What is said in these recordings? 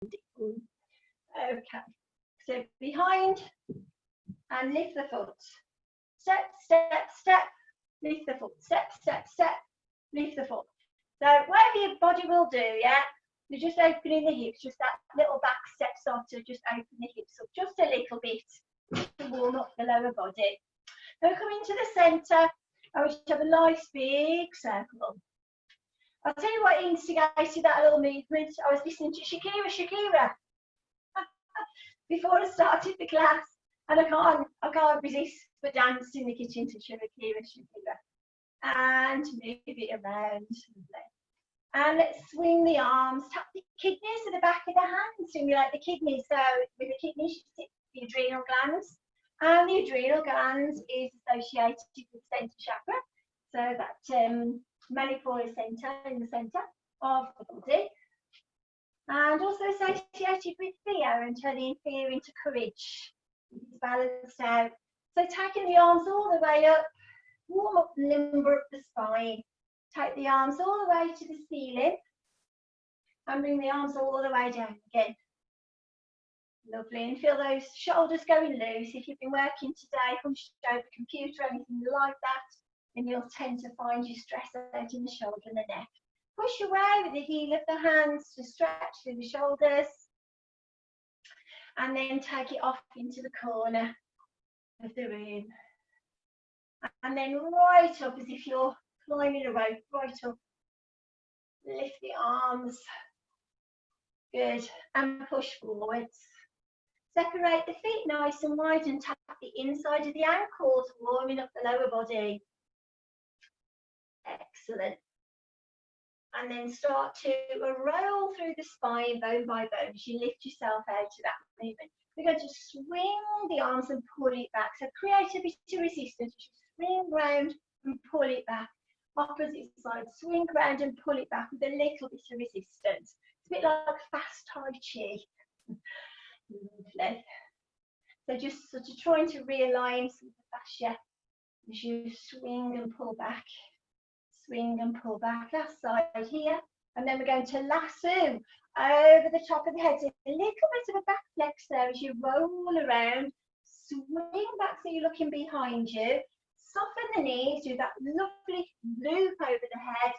Okay, so behind and lift the foot. Step, step, step, lift the foot. Step, step, step, lift the foot. So whatever your body will do, yeah, you're just opening the hips, just that little back step start to just open the hips up just a little bit to warm up the lower body. Then come into the centre, and we should have a nice big circle. I'll tell you what instigated that little movement. I was listening to Shakira before I started the class, and I can't resist but dance in the kitchen to Shakira. And move it around. And let's swing the arms, tap the kidneys to the back of the hand, stimulate the kidneys. So with the kidneys, you sit the adrenal glands, and the adrenal glands is associated with the Centre Chakra. So that manifold centre in the centre of the body, and also associated with fear and turning fear into courage. It's balanced out. So taking the arms all the way up, warm up, limber up the spine. Take the arms all the way to the ceiling and bring the arms all the way down again. Lovely, and feel those shoulders going loose. If you've been working today, hunched over the computer or anything like that, then you'll tend to find you stress out in the shoulder and the neck. Push away with the heel of the hands to stretch through the shoulders, and then take it off into the corner of the room. And then right up as if you're climbing a rope, right up. Lift the arms. Good. And push forwards. Separate the feet nice and wide and tap the inside of the ankles, warming up the lower body. Excellent. And then start to roll through the spine, bone by bone, as you lift yourself out of that movement. We're going to swing the arms and pull it back. So create a bit of resistance. Swing round and pull it back. Opposite side, swing round and pull it back with a little bit of resistance. It's a bit like fast Tai Chi. Lovely. So just sort of trying to realign some of the fascia as you swing and pull back. Swing and pull back. Last side here. And then we're going to lasso over the top of the head. So a little bit of a back flex there as you roll around. Swing back so you're looking behind you. Soften the knees, do that lovely loop over the head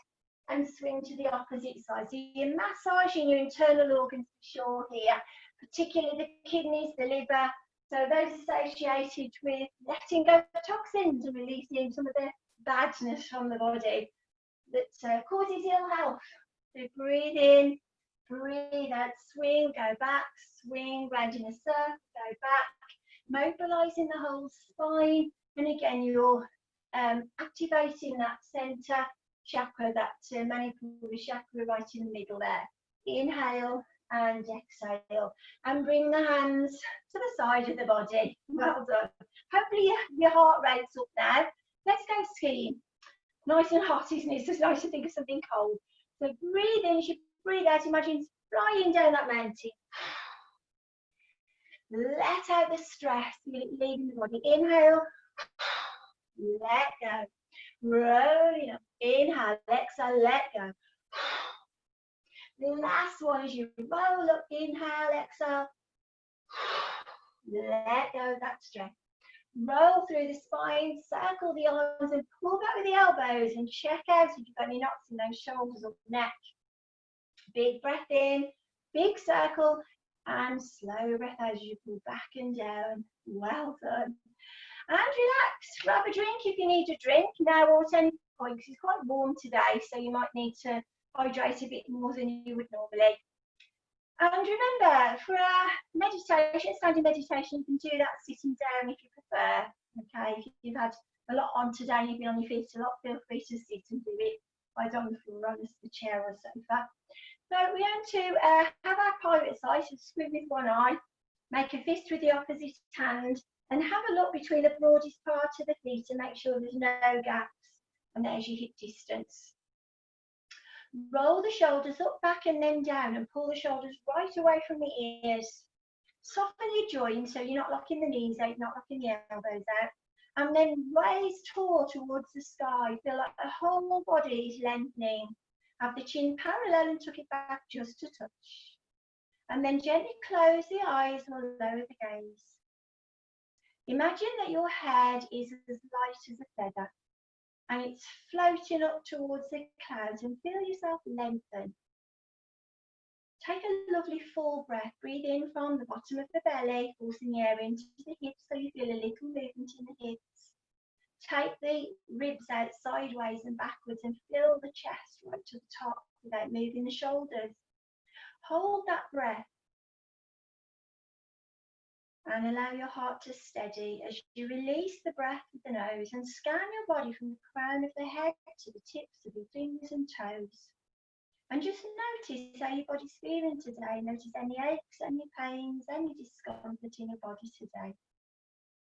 and swing to the opposite side. So you're massaging your internal organs for sure here, particularly the kidneys, the liver. So those associated with letting go of toxins and releasing some of the badness from the body that causes ill health. So breathe in, breathe out, swing, go back, swing, round in a circle, go back, mobilising the whole spine. And again, you're activating that centre chakra, that manipura chakra right in the middle there. Inhale and exhale. And bring the hands to the side of the body. Well done. Hopefully your heart rate's up now. Let's go skiing. Nice and hot, isn't it? It's just nice to think of something cold. So breathe in, as you breathe out, imagine flying down that mountain. Let out the stress, leaving the body. Inhale. Let go. Rolling up. Inhale, exhale, let go. The last one is you roll up, inhale, exhale. Let go of that stress. Roll through the spine, circle the arms and pull back with the elbows and check out if you've got any knots in those shoulders or neck. Big breath in, big circle, and slow breath as you pull back and down. Well done. And relax, grab a drink if you need a drink now or at any point, because it's quite warm today, so you might need to hydrate a bit more than you would normally. And remember, for a meditation, standing meditation, you can do that sitting down if you prefer. Okay, if you've had a lot on today, you've been on your feet a lot, feel free to sit and do it either on the floor, on the chair or sofa. So we're going to have our private side, so squint with one eye, make a fist with the opposite hand, and have a look between the broadest part of the feet to make sure there's no gaps, and there's your hip distance. Roll the shoulders up, back and then down and pull the shoulders right away from the ears. Soften your joints so you're not locking the knees out, not locking the elbows out. And then raise tall towards the sky. Feel like the whole body is lengthening. Have the chin parallel and tuck it back just a touch. And then gently close the eyes or lower the gaze. Imagine that your head is as light as a feather and it's floating up towards the clouds, and feel yourself lengthen. Take a lovely full breath. Breathe in from the bottom of the belly, forcing the air into the hips so you feel a little movement in the hips. Take the ribs out sideways and backwards and fill the chest right to the top without moving the shoulders. Hold that breath and allow your heart to steady as you release the breath with the nose and scan your body from the crown of the head to the tips of your fingers and toes. And just notice how your body's feeling today. Notice any aches, any pains, any discomfort in your body today.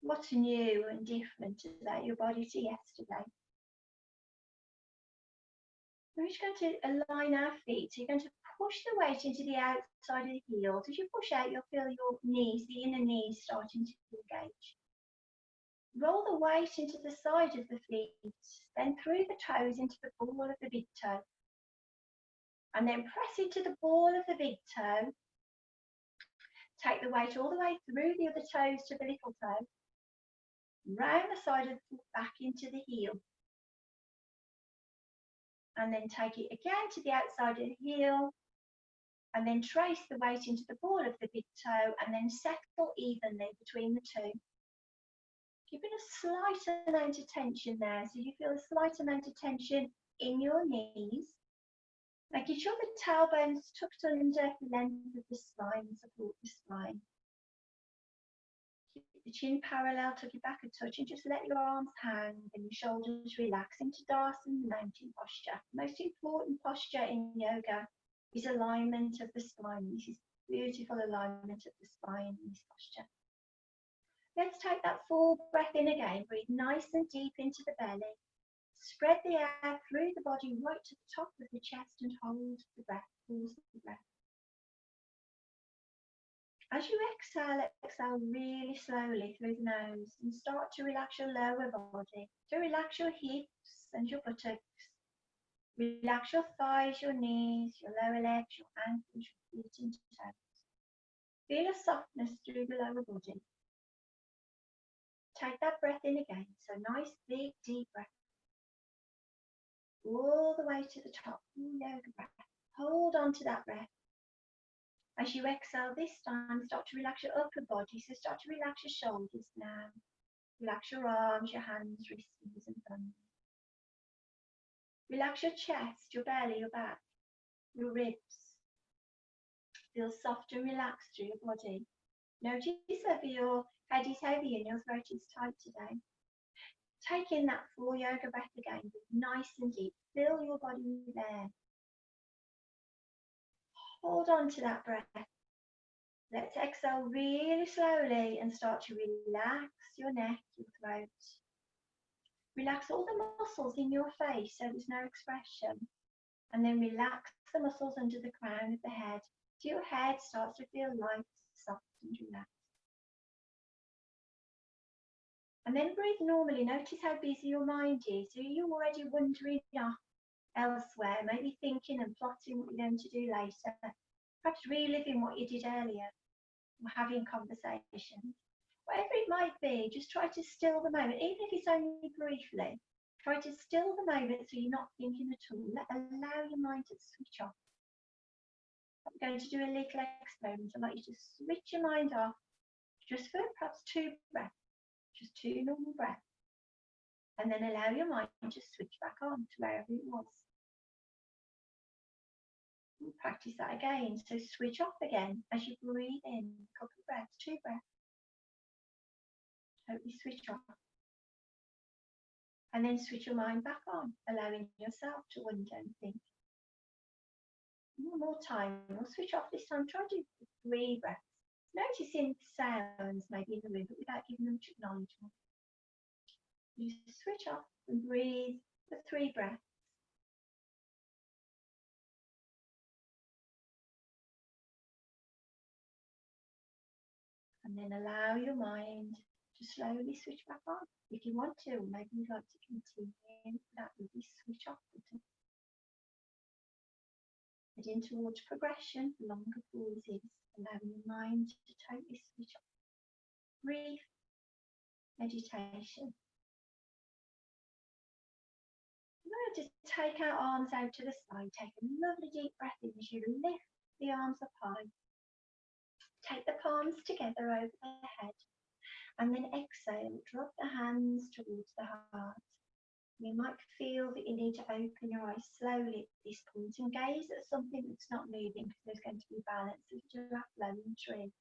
What's new and different about your body to yesterday? We're just going to align our feet. So you're going to push the weight into the outside of the heels. As you push out, you'll feel your knees, the inner knees, starting to engage. Roll the weight into the side of the feet, then through the toes into the ball of the big toe. And then press into the ball of the big toe. Take the weight all the way through the other toes to the little toe. Round the side of the foot back into the heel. And then take it again to the outside of the heel. And then trace the weight into the ball of the big toe and then settle evenly between the two. Keeping a slight amount of tension there. So you feel a slight amount of tension in your knees. Making sure the tailbone's tucked under the length of the spine, support the spine. Keep the chin parallel, tuck it back a touch and just let your arms hang and your shoulders relax into Darshan, the mountain posture. Most important posture in yoga is alignment of the spine. This is beautiful alignment of the spine in this posture. Let's take that full breath in again. Breathe nice and deep into the belly. Spread the air through the body right to the top of the chest and hold the breath. Pause the breath. As you exhale really slowly through the nose and start to relax your lower body. So relax your hips and your buttocks. Relax your thighs, your knees, your lower legs, your ankles, your feet and toes. Feel a softness through the lower body. Take that breath in again. So nice, big, deep breath. All the way to the top. Yoga breath. Hold on to that breath. As you exhale this time, start to relax your upper body. So start to relax your shoulders now. Relax your arms, your hands, wrists, knees and thumbs. Relax your chest, your belly, your back, your ribs. Feel soft and relaxed through your body. Notice whether your head is heavy and your throat is tight today. Take in that full yoga breath again, nice and deep. Fill your body with air. Hold on to that breath. Let's exhale really slowly and start to relax your neck, your throat. Relax all the muscles in your face so there's no expression. And then relax the muscles under the crown of the head so your head starts to feel light, soft and relaxed. And then breathe normally. Notice how busy your mind is. So you're already wandering off elsewhere, maybe thinking and plotting what you're going to do later. Perhaps reliving what you did earlier, or having conversations. Whatever it might be, just try to still the moment, even if it's only briefly. Try to still the moment so you're not thinking at all. Allow your mind to switch off. I'm going to do a little experiment. I'd like you to switch your mind off just for perhaps 2 breaths. Just 2 normal breaths. And then allow your mind to switch back on to wherever it was. We'll practice that again. So switch off again as you breathe in. A couple of breaths, 2 breaths. Totally switch off. And then switch your mind back on, allowing yourself to wonder and think. One more time. We'll switch off this time. Try to do 3 breaths. Noticing sounds maybe in the room, but without giving them much acknowledgement. You switch off and breathe for 3 breaths. And then allow your mind to slowly switch back on. If you want to, or maybe you'd like to continue that with this switch off button. Heading towards progression, longer pauses, allowing your mind to totally switch off. Brief meditation. I'm going to just take our arms out to the side. Take a lovely deep breath in as you lift the arms up high. Take the palms together over the head. And then exhale, drop the hands towards the heart. You might feel that you need to open your eyes slowly at this point and gaze at something that's not moving, because there's going to be balance of giraffe, flowing tree.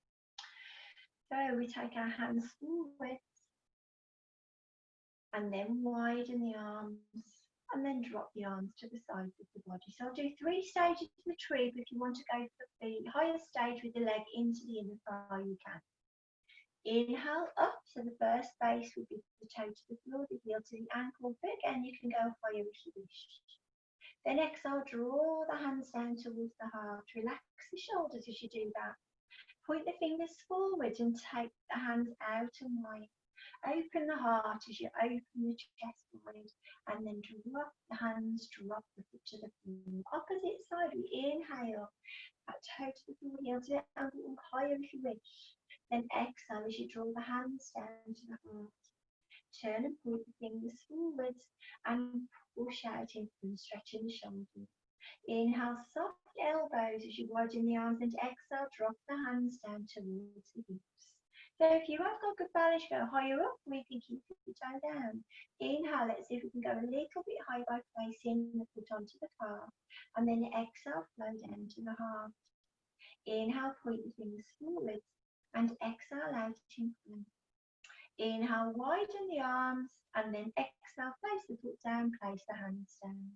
So we take our hands forward and then widen the arms and then drop the arms to the sides of the body. So I'll do 3 stages of the tree, but if you want to go for the higher stage with the leg into the inner thigh, you can. Inhale up, so the first base would be the toe to the floor, the heel to the ankle, but again you can go higher if you wish. Then exhale, draw the hands down towards the heart, relax the shoulders as you do that. Point the fingers forward and take the hands out and wide. Open the heart as you open the chest wide, and then drop the hands, drop the foot to the floor. Opposite side, we inhale, that toe to the floor, heel to the ankle, higher if you wish. Then exhale as you draw the hands down to the heart. Turn and point the fingers forwards and push out in front, stretching the shoulders. Inhale, soft elbows as you widen the arms, and exhale, drop the hands down towards the hips. So if you have got good balance, go higher up, we can keep the toe down. Inhale, let's see if we can go a little bit high by placing the foot onto the calf. And then exhale, flow down to the heart. Inhale, point the fingers forwards. And exhale out in front. Inhale, widen the arms, and then exhale, place the foot down, place the hands down.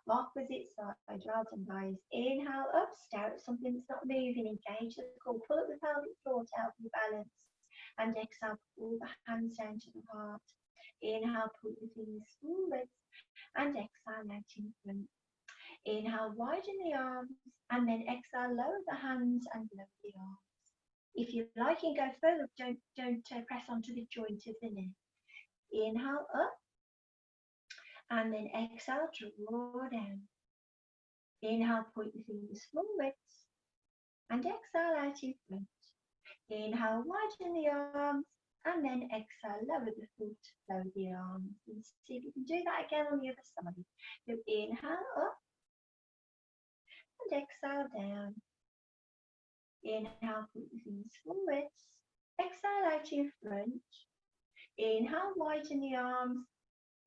Opposite side, well done guys. Inhale up, stare at something that's not moving, engage the core, pull up the pelvic floor to help you balance. And exhale, pull the hands down to the heart. Inhale, put the fingers forwards, and exhale out in front. Inhale, widen the arms, and then exhale, lower the hands and lower the arms. If you like, you can go further, don't press onto the joint of the neck. Inhale up, and then exhale, draw down. Inhale, point the fingers forwards, and exhale out in front. Inhale, widen the arms, and then exhale, lower the foot, lower the arms. And see if you can do that again on the other side. So inhale up, and exhale down. Inhale, put the fingers forwards. Exhale out in front. Inhale, widen the arms.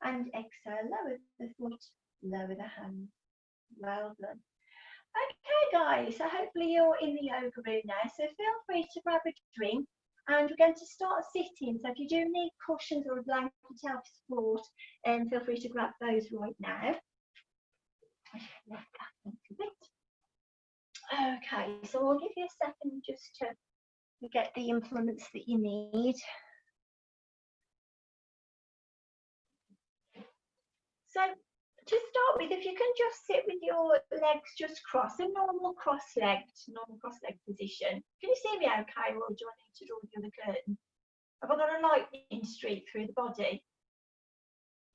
And exhale, lower the foot, lower the hand. Well done. Okay, guys, so hopefully you're in the yoga room now. So feel free to grab a drink. And we're going to start sitting. So if you do need cushions or a blanket to help support, feel free to grab those right now. Okay, so I'll give you a second just to get the implements that you need. So to start with, if you can just sit with your legs just crossed, a normal cross-legged position. Can you see me okay, or do I need to draw the other curtain? Have I got a lightning streak through the body?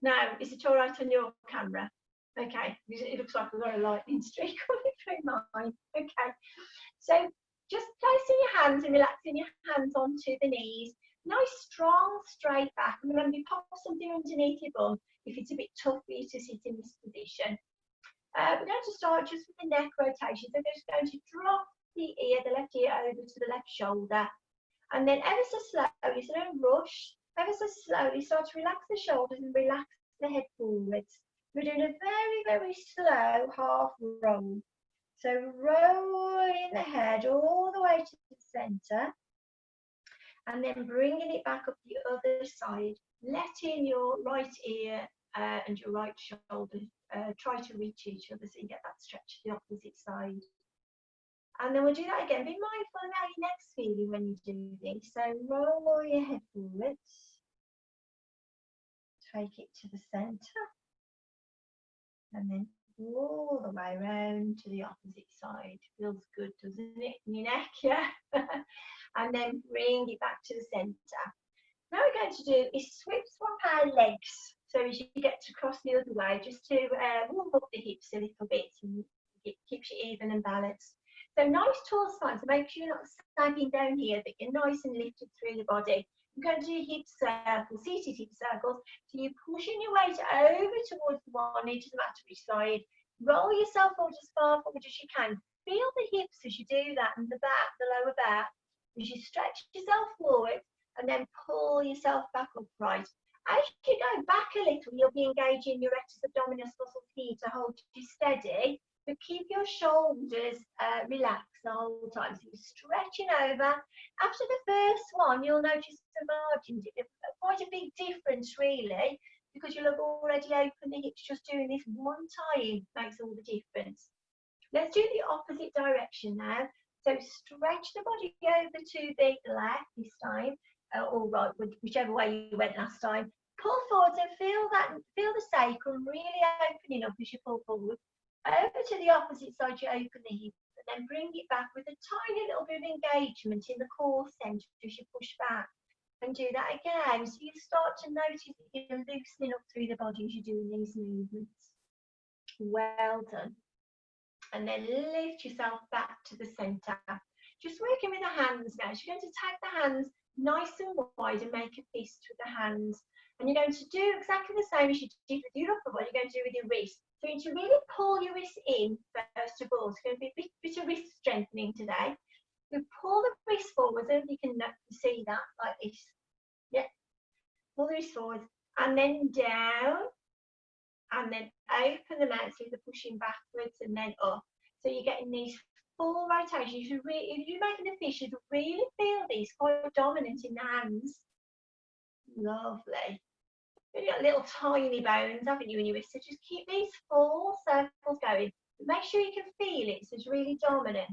No, is it all right on your camera? Okay, it looks like I've got a lightning streak running through mine. Okay, so just placing your hands and relaxing your hands onto the knees. Nice, strong, straight back. And remember, you pop something underneath your bum if it's a bit tough for you to sit in this position. We're going to start just with the neck rotation. So we're just going to drop the ear, the left ear over to the left shoulder. And then ever so slowly, so don't rush, ever so slowly start to relax the shoulders and relax the head forwards. We're doing a very, very slow half roll. So rolling the head all the way to the centre. And then bringing it back up the other side, letting your right ear and your right shoulder try to reach each other so you get that stretch to the opposite side. And then we'll do that again. Be mindful of how your neck's feeling when you do this. So roll your head forwards. Take it to the centre. And then all the way around to the opposite side. Feels good, doesn't it? In your neck, yeah? And then bring it back to the centre. Now we're going to do is swap our legs. So as you get to cross the other way, just to warm up the hips a little bit and it keeps you even and balanced. So nice tall spine, so make sure you're not sagging down here, but you're nice and lifted through the body. You're going to do hip circles, seated hip circles, so you're pushing your weight over towards the one, it doesn't matter which side. Roll yourself forward as far forward as you can. Feel the hips as you do that, and the back, the lower back, as you stretch yourself forward, and then pull yourself back upright. As you go back a little, you'll be engaging your rectus abdominis muscles here to hold you steady, but keep your shoulders relaxed the whole time. So you're stretching over. After the first one, you'll notice the margins, quite a big difference really, because you'll have already opened the hips. Just doing this one time makes all the difference. Let's do the opposite direction now. So stretch the body over to the left this time, or right, whichever way you went last time. Pull forward and feel the sacrum really opening up as you pull forward. Over to the opposite side, you open the hip, and then bring it back with a tiny little bit of engagement in the core centre as you push back. And do that again. So you start to notice that you're loosening up through the body as you're doing these movements. Well done. And then lift yourself back to the centre. Just working with the hands now. So you're going to tag the hands nice and wide and make a fist with the hands. And you're going to do exactly the same as you did with your upper body. You're going to do with your wrist. So you're going to really pull your wrist in first of all. It's going to be a bit of wrist strengthening today. You pull the wrist forward, so you can see that like this. Yeah. Pull the wrist forward and then down. And then open them out so you're pushing backwards and then up. So you're getting these full rotations. If you're making a fish, you'd really feel these quite dominant in the hands. Lovely. You've got little tiny bones, haven't you, in your wrist? So just keep these full circles going. Make sure you can feel it, so it's really dominant.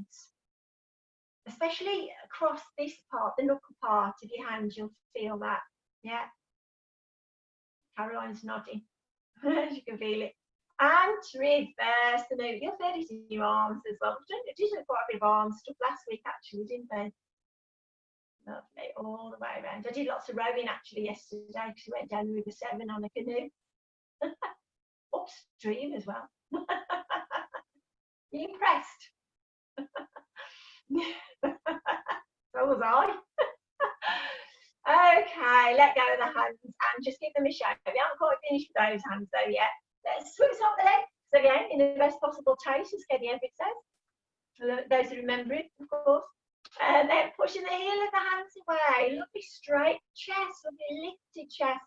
Especially across this part, the knuckle part of your hands, you'll feel that. Yeah. Caroline's nodding. You can feel it. And reverse the move. You'll feel it in your arms as well. We did quite a bit of arm stuff last week, actually, didn't we? Lovely, all the way around. I did lots of rowing actually yesterday because we went down the River Severn on a canoe. Upstream as well. You impressed? So was I. Okay, let go of the hands and just give them a shake. We haven't quite finished with those hands though yet. Let's swing up the legs. So again, in the best possible taste, as Keddy Everett says. Those who remember it, of course. And then pushing the heel of the hands away. Lovely straight chest, lovely lifted chest.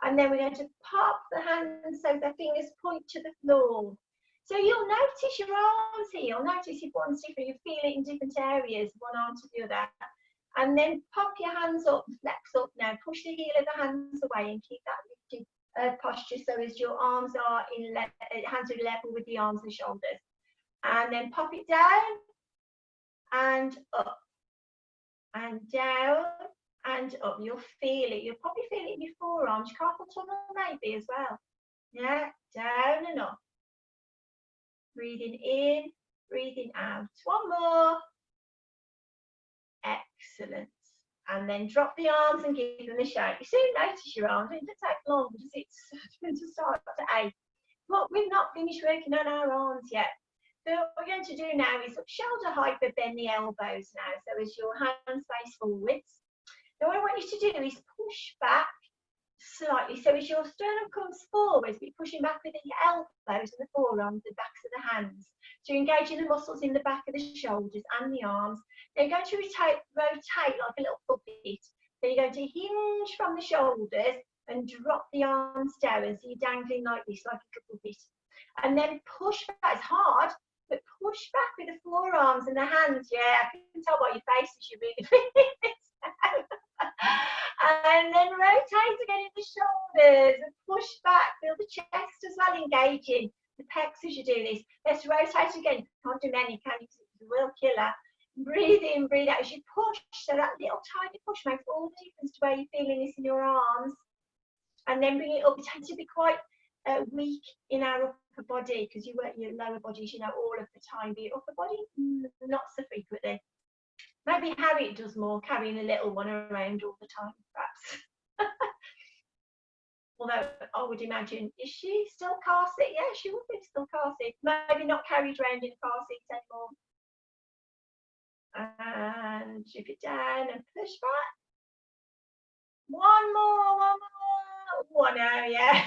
And then we're going to pop the hands so the fingers point to the floor. So you'll notice your arms here. You'll notice if one's different, you feel it in different areas, one arm to the other. And then pop your hands up, flex up now. Push the heel of the hands away and keep that lifted posture so as your arms are hands are level with the arms and shoulders. And then pop it down and up and down and up. You'll feel it. You'll probably feel it in your forearms, carpal tunnel maybe as well. Yeah, down and up. Breathing in, breathing out. One more. Excellent. And then drop the arms and give them a shake. You soon notice your arms. It doesn't take long, does it, to start to ache. But we've not finished working on our arms yet. So what we're going to do now is shoulder height, but bend the elbows now. So as your hands face forwards. Now what I want you to do is push back slightly. So as your sternum comes forwards, be pushing back with the elbows and the forearms, the backs of the hands. So you're engaging the muscles in the back of the shoulders and the arms. Then you're going to rotate like a little puppet. So you're going to hinge from the shoulders and drop the arms down. So you're dangling like this, like a puppet. And then push back. It's hard, but push back with the forearms and the hands. Yeah, I can tell by your face as you really feel this. And then rotate again in the shoulders and push back. Feel the chest as well engaging. The pecs as you do this. Let's rotate again. Can't do many, can you? It's a real killer. Breathe in, breathe out as you push. So that little tiny push makes all the difference to where you're feeling this in your arms. And then bring it up. We tend to be quite weak in our upper body because you work your lower bodies, you know, all of the time. But your upper body, not so frequently. Maybe Harriet does more, carrying a little one around all the time, perhaps. Although I would imagine, is she still car seat? Yeah, she would be still car seat. Maybe not carried around in a car seat anymore. And shift it down and push back. One more. One out, yeah.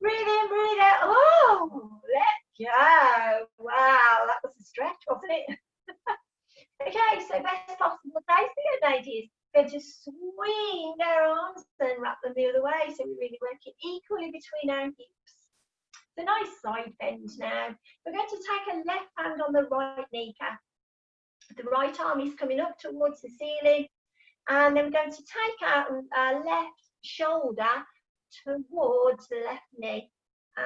Breathe in, breathe out. Oh, let go. Wow, that was a stretch, wasn't it? Okay, so best possible place for your ladies. Go to swing our arms and wrap them the other way. So we're really working equally between our hips. It's a nice side bend now. We're going to take a left hand on the right kneecap. The right arm is coming up towards the ceiling. And then we're going to take our left shoulder towards the left knee.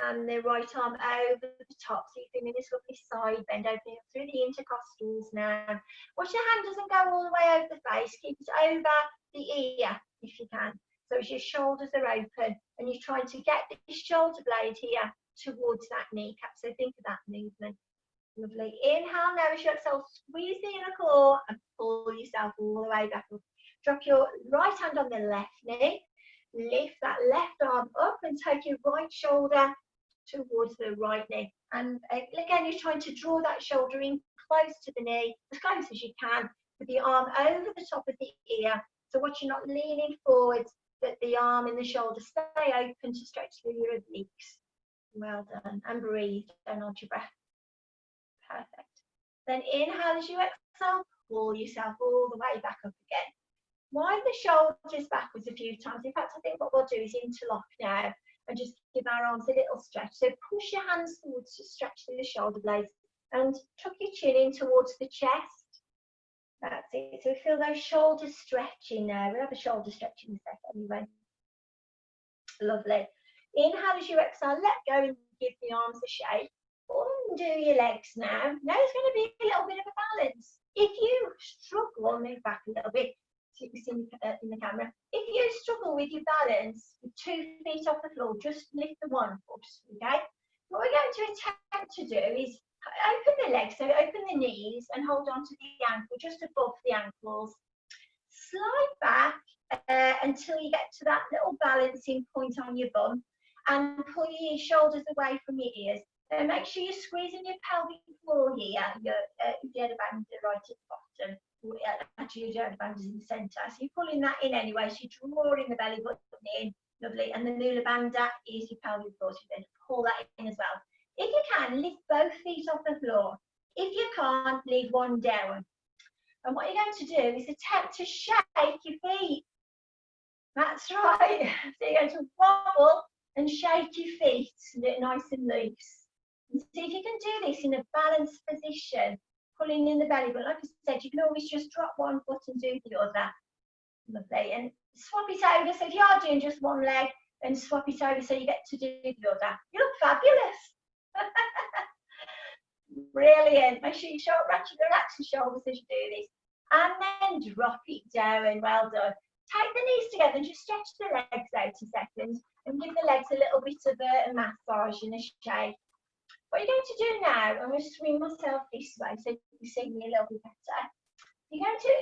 And the right arm over the top. So you're feeling this lovely side bend, opening up through the intercostals now. Watch your hand doesn't go all the way over the face. Keep it over the ear if you can. So as your shoulders are open and you're trying to get the shoulder blade here towards that kneecap. So think of that movement. Lovely. Inhale now as you exhale, squeeze the inner core and pull yourself all the way back up. Drop your right hand on the left knee. Lift that left arm up and take your right shoulder towards the right knee. And again, you're trying to draw that shoulder in close to the knee, as close as you can, with the arm over the top of the ear. So watch you're not leaning forwards, but the arm and the shoulder stay open to stretch through your obliques. Well done. And breathe. Don't hold your breath. Perfect. Then inhale as you exhale, pull yourself all the way back up again. Wind the shoulders backwards a few times. In fact, I think what we'll do is interlock now and just give our arms a little stretch. So push your hands forwards to stretch through the shoulder blades and tuck your chin in towards the chest. That's it. So feel those shoulders stretching now. We'll have a shoulder stretch in a second anyway. Lovely. Inhale as you exhale, let go and give the arms a shake. Undo your legs now. Now there's going to be a little bit of a balance. If you struggle, move back a little bit so you can see in the camera. If you struggle with your balance, with 2 feet off the floor, just lift the one foot, okay? What we're going to attempt to do is open the legs, so open the knees and hold on to the ankle, just above the ankles. Slide back until you get to that little balancing point on your bum and pull your shoulders away from your ears. Make sure you're squeezing your pelvic floor here, your jada band right at the bottom. Actually, your jada band is in the centre. So you're pulling that in anyway, so you're drawing the belly button in. Lovely. And the moolah bandha is your pelvic floor, so you then pull that in as well. If you can, lift both feet off the floor. If you can't, leave one down. And what you're going to do is attempt to shake your feet. That's right. So you're going to wobble and shake your feet, nice and loose. And see if you can do this in a balanced position, pulling in the belly button. Like I said, you can always just drop one foot and do the other. Lovely. And swap it over. So if you are doing just one leg, then swap it over so you get to do the other. You look fabulous. Brilliant. Make sure you relax your shoulders as you do this. And then drop it down. Well done. Take the knees together and just stretch the legs out a second and give the legs a little bit of a massage and a shake. What you're going to do now, I'm going to swing myself this way so you can see me a little bit better. You're going to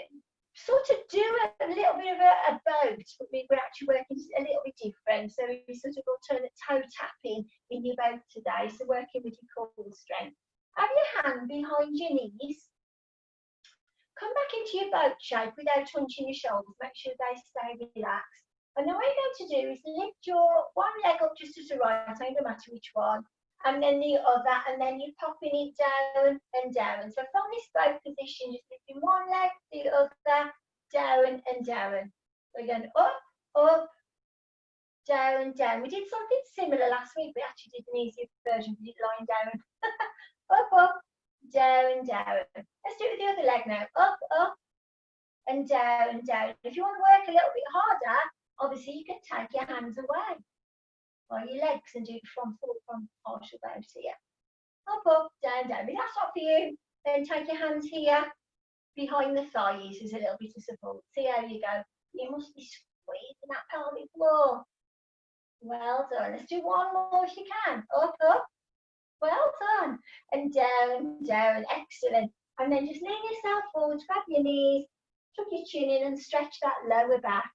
sort of do a little bit of a boat, but we're actually working a little bit different. So we sort of alternate toe tapping in your boat today, so working with your core strength. Have your hand behind your knees. Come back into your boat shape without hunching your shoulders. Make sure they stay relaxed. And then what you're going to do is lift your one leg up just to the right, no matter which one, and then the other, and then you're popping it down and down. So from this boat position, just lifting one leg, the other, down and down. So again, up, up, down, down. We did something similar last week. We actually did an easier version. We did lying down. Up, up, down, down. Let's do it with the other leg now. Up, up, and down, down. If you want to work a little bit harder, obviously you can take your hands away by your legs and do from partial boat here. Up, up, down, down. If that's not for you, then take your hands here behind the thighs as a little bit of support. See how you go. You must be squeezing that pelvic floor. Well done. Let's do one more if you can. Up, up. Well done. And down, down. Excellent. And then just lean yourself forward, grab your knees, tuck your chin in and stretch that lower back.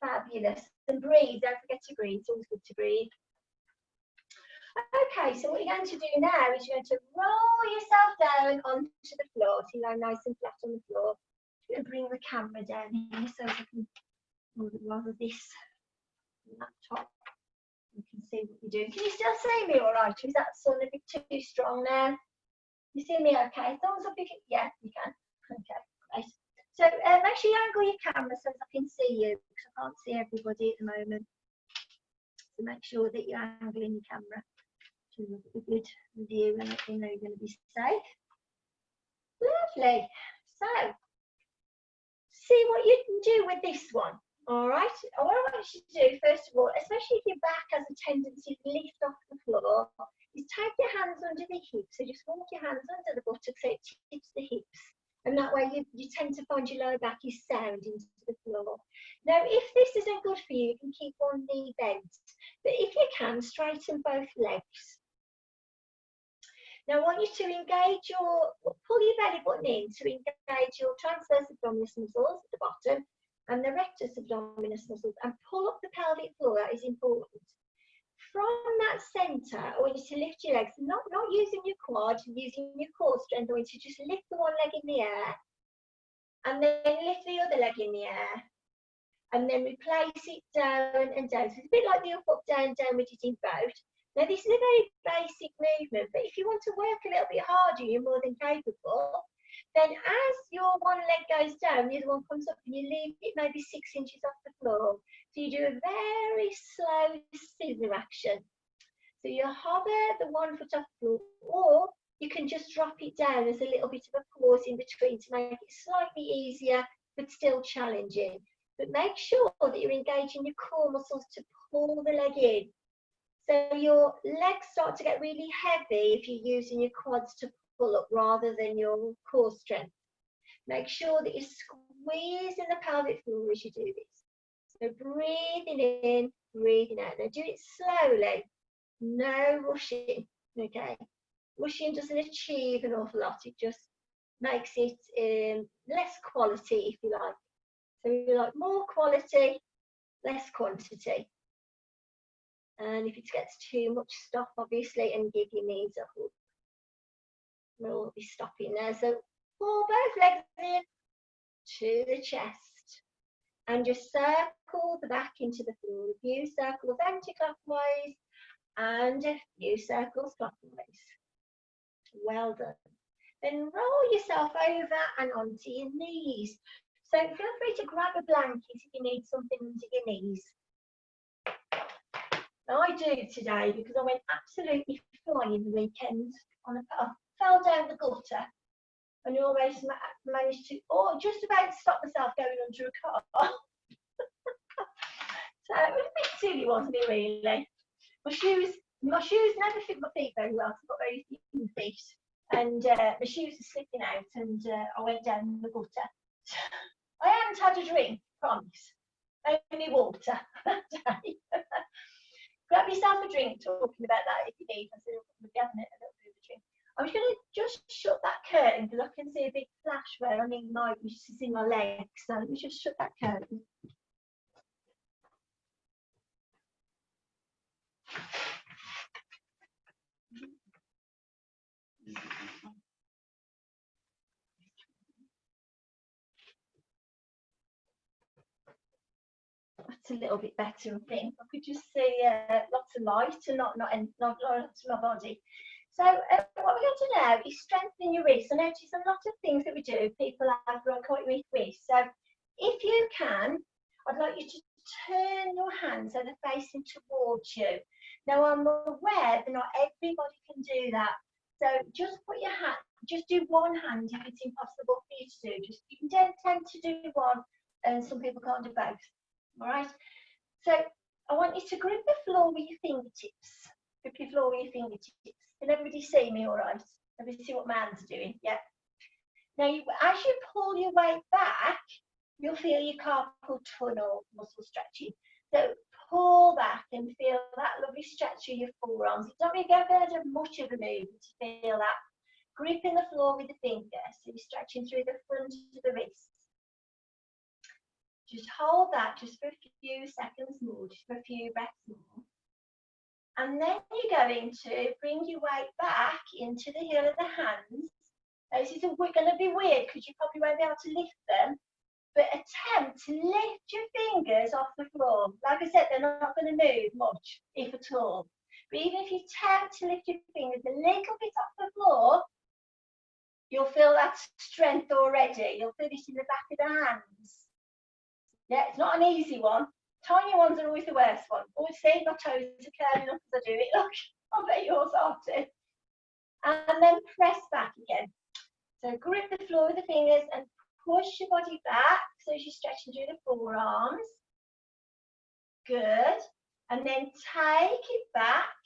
Fabulous. and breathe. Don't forget to breathe. It's always good to breathe. Okay, so what you're going to do now is you're going to roll yourself down onto the floor. So you lie nice and flat on the floor. You're going to bring the camera down here so I can rather this laptop. You can see what you're doing. Can you still see me all right? Is that sun a bit too strong now? You see me okay? Thumbs up if you, yeah, you can. Okay, great. So make sure you angle your camera so I can see you, because I can't see everybody at the moment. So make sure that you're angling your camera to a good view and you know you're going to be safe. Lovely. So, see what you can do with this one. All right. What I want you to do, first of all, especially if your back has a tendency to lift off the floor, is take your hands under the hips. So just walk your hands under the buttocks so it tips the hips. And that way you tend to find your lower back is sound into the floor. Now, if this isn't good for you, you can keep one knee bent. But if you can, straighten both legs. Now, I want you to engage pull your belly button in to engage your transverse abdominis muscles at the bottom and the rectus abdominis muscles, and pull up the pelvic floor. That is important. From that centre, I want you to lift your legs, not using your quad, using your core strength. I want you to just lift the one leg in the air, and then lift the other leg in the air, and then replace it down and down. So it's a bit like the up, up, down, down we did in boat. Now, this is a very basic movement, but if you want to work a little bit harder, you're more than capable. Then as your one leg goes down, the other one comes up, and you leave it maybe 6 inches off the floor. So you do a very slow scissor action. So you hover the one foot off the floor, or you can just drop it down. There's a little bit of a pause in between to make it slightly easier, but still challenging. But make sure that you're engaging your core muscles to pull the leg in. So your legs start to get really heavy if you're using your quads to pull up rather than your core strength. Make sure that you're squeezing the pelvic floor as you do this. So breathing in, breathing out. Now do it slowly, no rushing, okay? Rushing doesn't achieve an awful lot. It just makes it less quality, if you like. So you like more quality, less quantity. And if it gets too much, stop obviously and give your knees a hug. We'll be stopping there. So pull both legs in to the chest and just circle the back into the floor. A few circles anti-clockwise and a few circles clockwise. Well done. Then roll yourself over and onto your knees. So feel free to grab a blanket if you need something under your knees. Now, I do today because I went absolutely flying the weekend. I fell down the gutter and almost managed to, just about stop myself going under a car. So it was a bit silly, wasn't it, really? My shoes never fit my feet very well, so I've got very thin feet. And my shoes are slipping out and I went down the gutter. I haven't had a drink, promise. Only water that day. Grab yourself a drink, talking about that if you need. I said, we'll be having a little bit of a drink. I'm just going to just shut that curtain because I can see a big flash where I need my, which is in my legs. So let me just shut that curtain. That's a little bit better, I think. I could just see lots of light and not lots of my body. So what we're going to do now is strengthen your wrists. I notice a lot of things that we do, people have quite weak wrists. So if you can, I'd like you to turn your hands so they're facing towards you. Now I'm aware that not everybody can do that. So just put your hand, just do one hand if it's impossible for you to do. Just you can tend to do one, and some people can't do both. All right. So I want you to grip the floor with your fingertips. Grip your floor with your fingertips. Can everybody see me all right? Everybody see what my hands are doing? Yeah. Now, as you pull your weight back, you'll feel your carpal tunnel muscle stretching. So pull back and feel that lovely stretch of your forearms. You don't really go very much of a movement to feel that. Gripping the floor with the fingers. So you're stretching through the front of the wrist. Just hold that just for a few seconds more, just for a few breaths more. And then you're going to bring your weight back into the heel of the hands. Now, this is going to be weird because you probably won't be able to lift them, but attempt to lift your fingers off the floor. Like I said, they're not going to move much, if at all. But even if you attempt to lift your fingers a little bit off the floor, you'll feel that strength already. You'll feel it in the back of the hands. Yeah, it's not an easy one. Tiny ones are always the worst one. Always see my toes are curling up as I do it. Look, I bet yours are too. And then press back again. So grip the floor with the fingers and push your body back so as you're stretching through the forearms. Good. And then take it back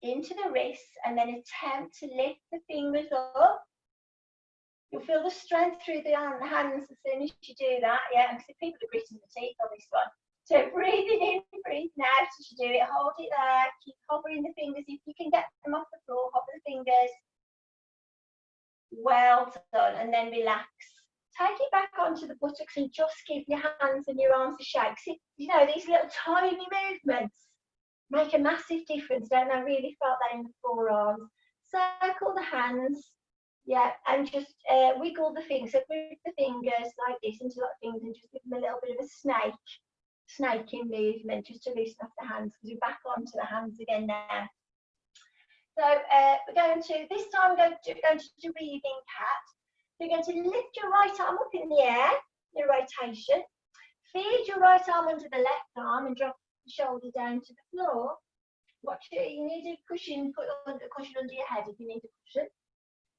into the wrists and then attempt to lift the fingers up. You'll feel the strength through the hands as soon as you do that. Yeah, because people are gritting the teeth on this one. So breathing in, breathing out as you do it. Hold it there. Keep hovering the fingers. If you can get them off the floor, hover the fingers. Well done. And then relax. Take it back onto the buttocks and just give your hands and your arms a shake. See, you know, these little tiny movements make a massive difference, don't they? I really felt that in the forearms. Circle the hands. Yeah, and just wiggle the fingers. So move the fingers like this into that fingers and just give them a little bit of a snaking movement just to loosen up the hands because we're back onto the hands again now. So we're going to, this time we're going to do breathing cat. You're going to lift your right arm up in the air, your rotation. Feed your right arm under the left arm and drop the shoulder down to the floor. Watch it, you need a cushion, put a cushion under your head if you need a cushion.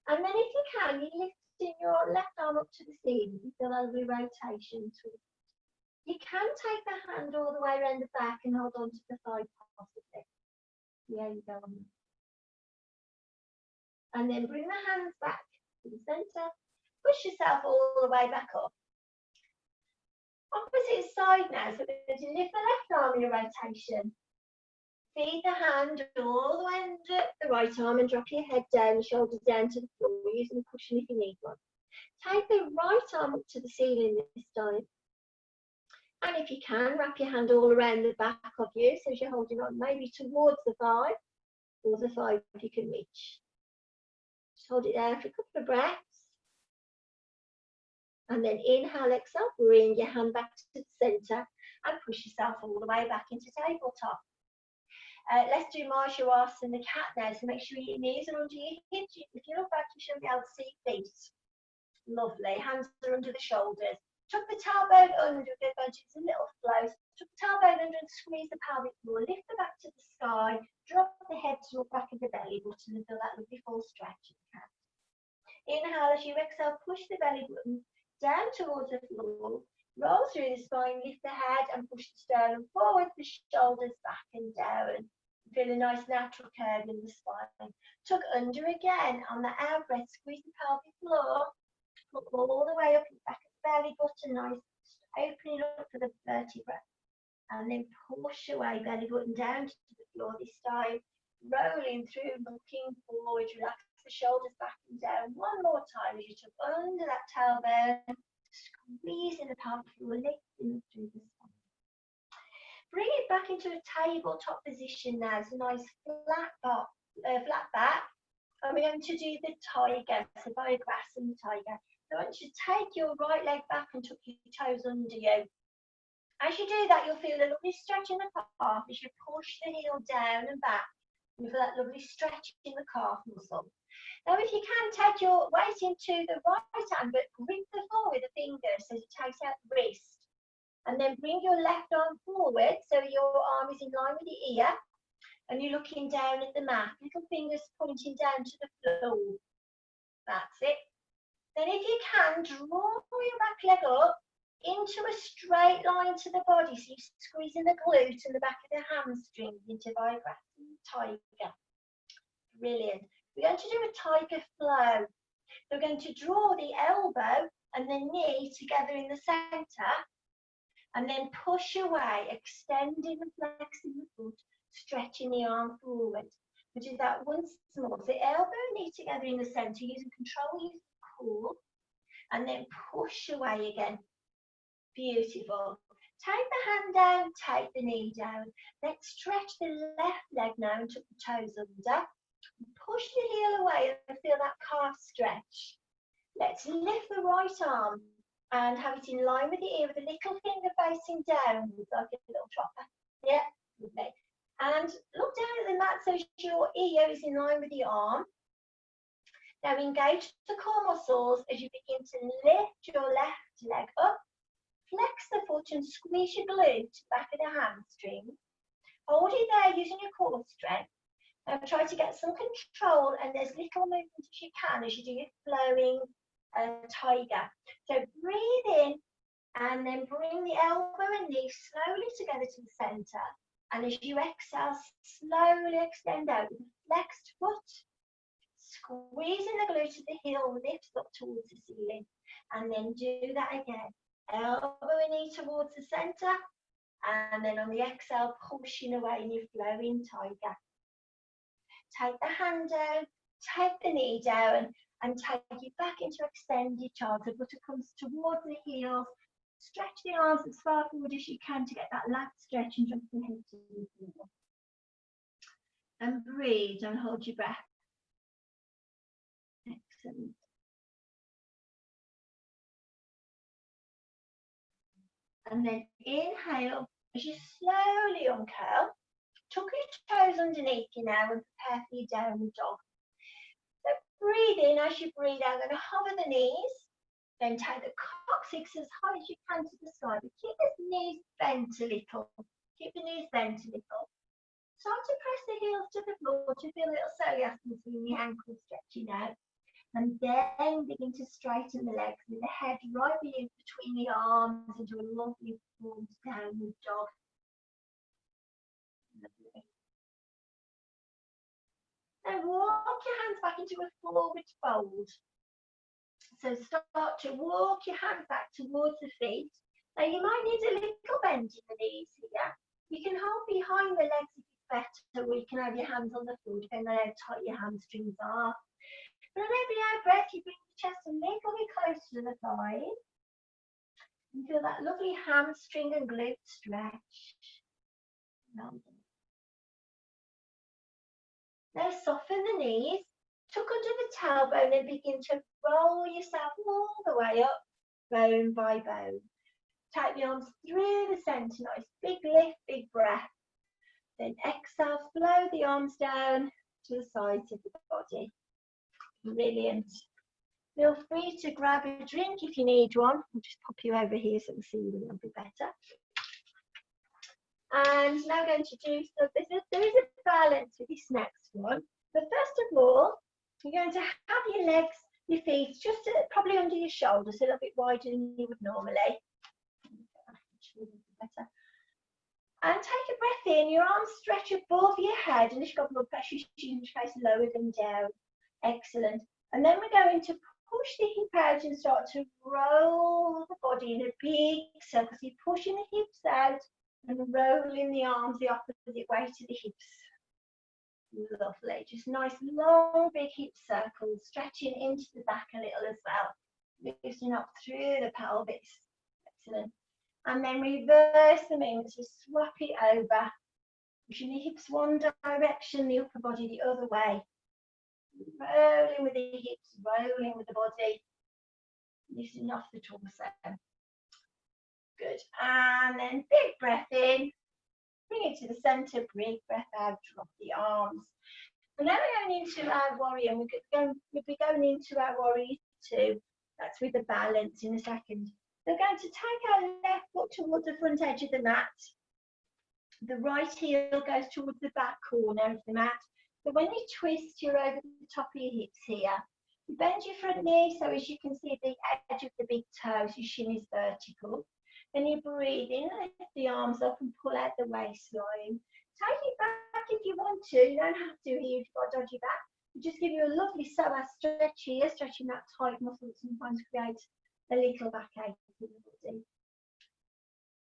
And then if you can, you're lifting your left arm up to the ceiling. You feel that little rotation through. You can take the hand all the way around the back and hold on to the thigh possibly. Yeah, you go on. And then bring the hands back to the centre. Push yourself all the way back up. Opposite side now, so we're going to lift the left arm in your rotation. Feed the hand all the way under the right arm and drop your head down, your shoulders down to the floor, using a cushion if you need one. Take the right arm up to the ceiling this time. And if you can, wrap your hand all around the back of you, so as you're holding on maybe towards the thigh, or the thigh if you can reach. Just hold it there for a couple of breaths. And then inhale, exhale, bring your hand back to the centre and push yourself all the way back into tabletop. Let's do Marjasana, the cat now, so make sure your knees are under your hips. If you look back, you should be able to see feet. Lovely, hands are under the shoulders. Tuck the tailbone under, it's a little flow. Tuck the tailbone under and squeeze the pelvic floor. Lift the back to the sky. Drop the head to the back of the belly button and feel that lovely full stretch. Inhale as you exhale, push the belly button down towards the floor. Roll through the spine, lift the head and push the sternum forward, the shoulders back and down. Feel a nice natural curve in the spine. Tuck under again on the out breath, squeeze the pelvic floor. Look all the way up and back at the belly button, nice opening up for the vertebra. And then push away, belly button down to the floor this time. Rolling through, looking forward, relax the shoulders back and down. One more time as you tuck under that tailbone, squeezing the pelvic floor, lifting through the spine. Bring it back into a tabletop position now. It's a nice flat back. And we're going to do the tiger, so by grass and the tiger. So I want you to take your right leg back and tuck your toes under you. As you do that, you'll feel a lovely stretch in the calf as you push the heel down and back. You feel that lovely stretch in the calf muscle. Now, if you can, take your weight into the right hand, but grip the floor with the fingers so it takes out the wrist. And then bring your left arm forward so your arm is in line with the ear. And you're looking down at the mat. Little fingers pointing down to the floor. That's it. Then if you can, draw your back leg up into a straight line to the body. So you're squeezing the glute and the back of the hamstring into vibrating tiger. Brilliant. We're going to do a tiger flow. We're going to draw the elbow and the knee together in the centre. And then push away, extending and flexing the foot, stretching the arm forward. We do that once more. So elbow and knee together in the centre, using control, using the core, and then push away again. Beautiful. Take the hand down, take the knee down. Let's stretch the left leg now and tuck the toes under. Push the heel away and feel that calf stretch. Let's lift the right arm and have it in line with the ear with the little finger facing down, like a little chopper. Yeah, lovely. And look down at the mat so your ear is in line with the arm. Now engage the core muscles as you begin to lift your left leg up. Flex the foot and squeeze your glute back of the hamstring. Hold it there using your core strength. Now try to get some control and as little movement as you can as you do your flowing tiger. So breathe in and then bring the elbow and knee slowly together to the centre. And as you exhale, slowly extend out with a flexed foot. Squeezing the glute of the heel lifts up towards the ceiling. And then do that again. Elbow and knee towards the centre. And then on the exhale, pushing away in your flowing tiger. Take the hand down, take the knee down, and take it back into extended child. The butter comes towards the heels. Stretch the arms as far forward as you can to get that lat stretch and drop the head to the floor. And breathe and hold your breath. Excellent. And then inhale as you slowly uncurl. Tuck your toes underneath you now and prepare for your downward dog. So breathe in as you breathe out. Going to hover the knees. Then take the coccyx as high as you can to the side. But keep the knees bent a little. Keep the knees bent a little. Start to press the heels to the floor to feel a little soleus between the ankles stretching out. And then begin to straighten the legs with the head right between the arms into a lovely forward downward dog. Lovely. Now walk your hands back into a forward fold. So start to walk your hands back towards the feet. Now you might need a little bend in the knees here. You can hold behind the legs if it's better, or you can have your hands on the floor depending on how tight your hamstrings are. And on every out breath, you bring the chest a little bit closer to the thighs. And feel that lovely hamstring and glute stretch. Now soften the knees, tuck under the tailbone and begin to roll yourself all the way up, bone by bone. Take the arms through the centre, nice big lift, big breath. Then exhale, flow the arms down to the sides of the body. Brilliant. Feel free to grab a drink if you need one. I'll just pop you over here so we see you a little bit better. And now going to do, so there is a balance with this next one. But first of all, you're going to have your legs, your feet just probably under your shoulders, a little bit wider than you would normally. Better. And take a breath in, your arms stretch above your head, and if you've got blood pressure, you can face lower them down. Excellent. And then we're going to push the hip out and start to roll the body in a big circle. So you're pushing the hips out and rolling the arms the opposite way to the hips. Lovely. Just nice long big hip circles, stretching into the back a little as well. Lifting up through the pelvis. Excellent. And then reverse the movement, so swap it over. Pushing the hips one direction, the upper body the other way. Rolling with the hips, rolling with the body. Lifting off the torso. Good. And then big breath in. Bring it to the centre, big breath out, drop the arms. And now we're going into our warrior. We'll be going into our warrior 2. That's with the balance in a second. We're going to take our left foot towards the front edge of the mat. The right heel goes towards the back corner of the mat. So when you twist, you're over the top of your hips here. You bend your front knee so as you can see the edge of the big toe, so your shin is vertical. Then you breathe in, lift the arms up and pull out the waistline. Take it back if you want to. You don't have to here if you've got a dodgy back. It just give you a lovely psoas stretch here, stretching that tight muscle that sometimes creates a little backache in the body.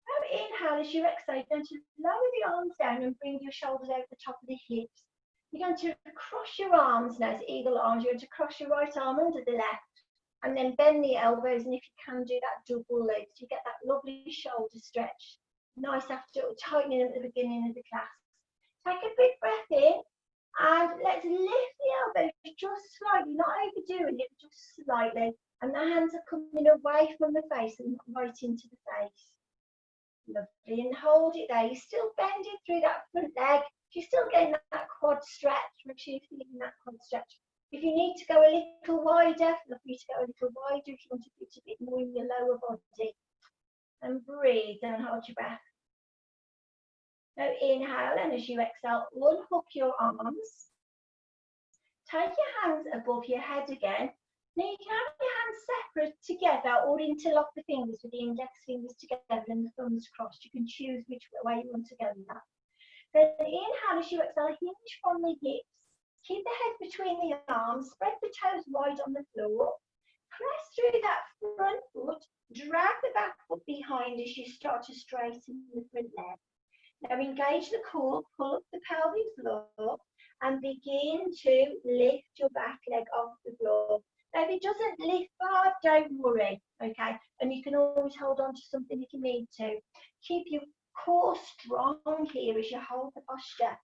Now inhale as you exhale, you're going to lower the arms down and bring your shoulders over the top of the hips. You're going to cross your arms now as eagle arms. You're going to cross your right arm under the left. and then bend the elbows, and if you can, do that double leg, so you get that lovely shoulder stretch. Nice after tightening at the beginning of the class. Take a big breath in, and let's lift the elbows just slightly, not overdoing it, just slightly, and the hands are coming away from the face and right into the face. Lovely, and hold it there. You're still bending through that front leg. You're still getting that quad stretch. Make sure you're feeling that quad stretch. If you need to go a little wider, feel free to go a little wider if you want to put a bit more in your lower body. And breathe and hold your breath. Now inhale, and as you exhale, unhook your arms. Take your hands above your head again. Now you can have your hands separate together or interlock the fingers with the index fingers together and the thumbs crossed. You can choose which way you want to go with that. Then inhale as you exhale, hinge from the hips. Keep the head between the arms, spread the toes wide on the floor. Press through that front foot, drag the back foot behind as you start to straighten the front leg. Now engage the core, pull up the pelvic floor and begin to lift your back leg off the floor. Now if it doesn't lift far, don't worry, okay? And you can always hold on to something if you need to. Keep your core strong here as you hold the posture.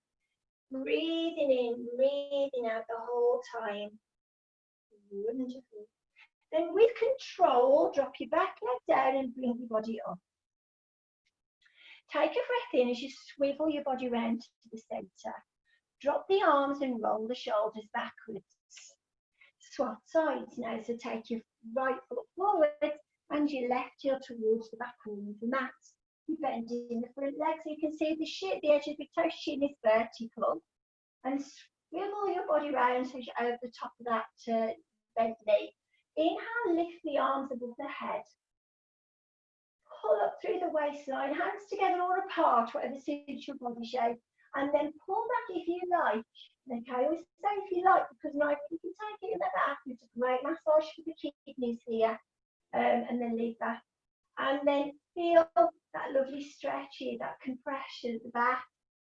Breathing in, breathing out the whole time. Wonderful. Then with control, drop your back leg down and bring your body up. Take a breath in as you swivel your body round to the centre. Drop the arms and roll the shoulders backwards. Swap sides now, so take your right foot forward and your left heel towards the back corner of the mat. You bend in the front leg so you can see the edge of the toe shin is vertical. And swivel your body round so you're over the top of that bent knee. Inhale, lift the arms above the head. Pull up through the waistline, hands together or apart, whatever suits your body shape. And then pull back if you like. Okay, I always say if you like, because now you can take it in the back. It's a great massage for the kidneys here. And then leave that. And then feel that lovely stretch here, that compression at the back.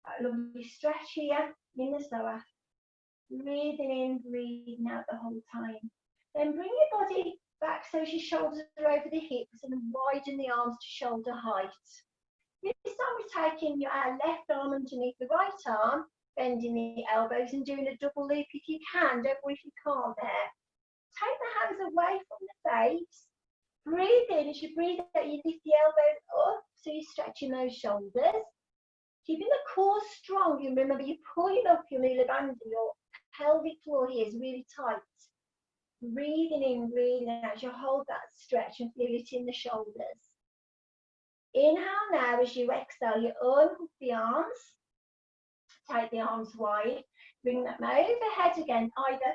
That lovely stretch here in the psoas. Breathing in, breathing out the whole time. Then bring your body back so your shoulders are over the hips and widen the arms to shoulder height. This time we're taking your left arm underneath the right arm, bending the elbows and doing a double loop if you can. Don't worry if you can't there. Take the hands away from the face. Breathe in. As you breathe out, you lift the elbows up so you're stretching those shoulders. Keeping the core strong. You remember you're pulling up your lower band. Your pelvic floor here is really tight. Breathing in, breathing out as you hold that stretch and feel it in the shoulders. Inhale now as you exhale, you unhook the arms. Take the arms wide. Bring them overhead again, either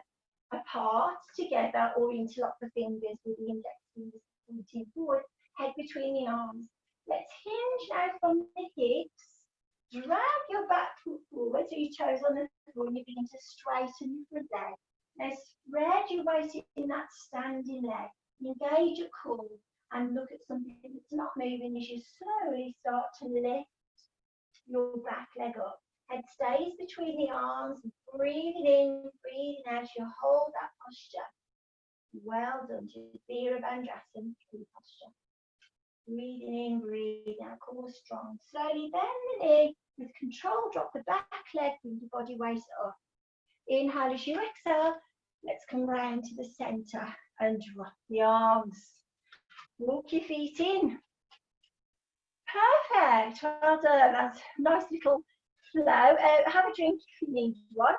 apart together or interlock the fingers with the index fingers pointing forward, head between the arms. Let's hinge now from the hips. Drag your back foot forward so your toes on the floor and you begin to straighten your front leg. Now spread your weight in that standing leg. Engage your core and look at something that's not moving as you slowly start to lift your back leg up. Head stays between the arms, breathing in, breathing out, you hold that posture. Well done, Virabhadrasana posture. Breathing in, breathing out, core strong. Slowly bend the knee, with control, drop the back leg, bring your body weight up. Inhale as you exhale, let's come round to the centre and drop the arms. Walk your feet in. Perfect, well done, that's a nice little flow. Have a drink if you need one.